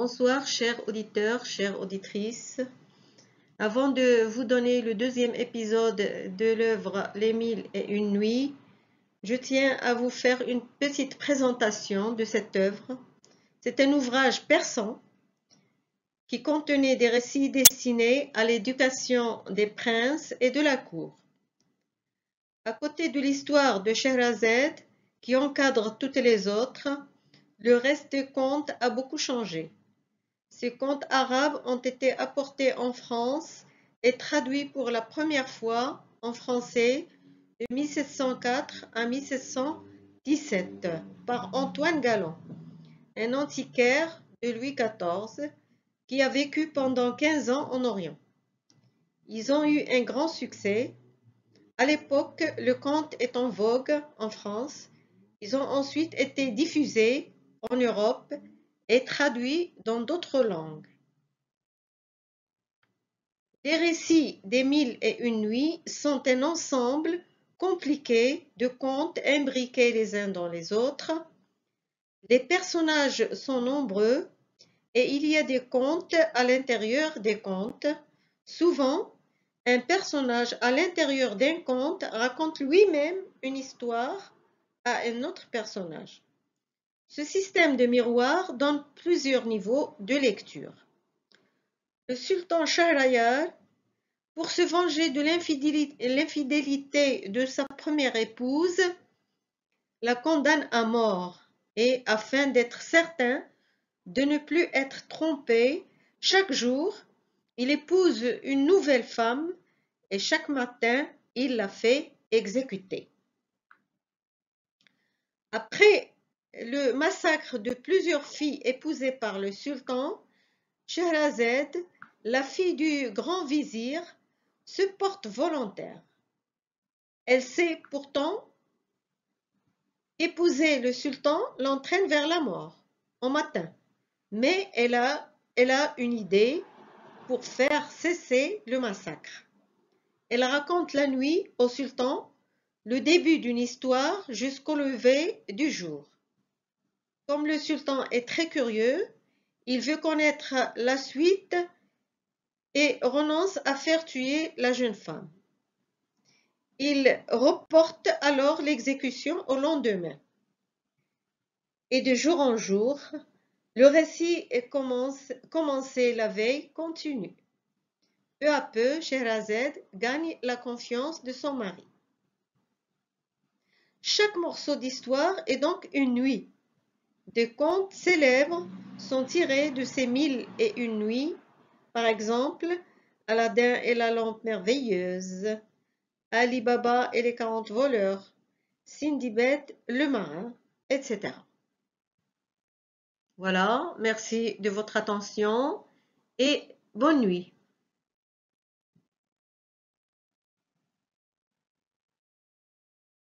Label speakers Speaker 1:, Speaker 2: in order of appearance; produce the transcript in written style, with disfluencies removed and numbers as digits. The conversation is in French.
Speaker 1: Bonsoir, chers auditeurs, chères auditrices. Avant de vous donner le deuxième épisode de l'œuvre Les Mille et une nuits, je tiens à vous faire une petite présentation de cette œuvre. C'est un ouvrage persan qui contenait des récits destinés à l'éducation des princes et de la cour. À côté de l'histoire de Scheherazade, qui encadre toutes les autres, le reste des contes a beaucoup changé. Ces contes arabes ont été apportés en France et traduits pour la première fois en français de 1704 à 1717 par Antoine Galland, un antiquaire de Louis XIV qui a vécu pendant 15 ans en Orient. Ils ont eu un grand succès. À l'époque, le conte est en vogue en France. Ils ont ensuite été diffusés en Europe et traduits dans d'autres langues. Les récits des Mille et une nuits sont un ensemble compliqué de contes imbriqués les uns dans les autres. Les personnages sont nombreux et il y a des contes à l'intérieur des contes. Souvent, un personnage à l'intérieur d'un conte raconte lui-même une histoire à un autre personnage. Ce système de miroir donne plusieurs niveaux de lecture. Le sultan Shahriyar, pour se venger de l'infidélité de sa première épouse, la condamne à mort et, afin d'être certain de ne plus être trompé, chaque jour, il épouse une nouvelle femme et chaque matin, il la fait exécuter. Après le massacre de plusieurs filles épousées par le sultan, Scheherazade, la fille du grand vizir, se porte volontaire. Elle sait pourtant qu'épouser le sultan l'entraîne vers la mort en matin, mais elle a une idée pour faire cesser le massacre. Elle raconte la nuit au sultan le début d'une histoire jusqu'au lever du jour. Comme le sultan est très curieux, il veut connaître la suite et renonce à faire tuer la jeune femme. Il reporte alors l'exécution au lendemain. Et de jour en jour, le récit commencé la veille continue. Peu à peu, Scheherazade gagne la confiance de son mari. Chaque morceau d'histoire est donc une nuit. Des contes célèbres sont tirés de ces Mille et une nuits, par exemple Aladdin et la lampe merveilleuse, Ali Baba et les 40 voleurs, Sindbad le marin, etc. Voilà, merci de votre attention et bonne nuit.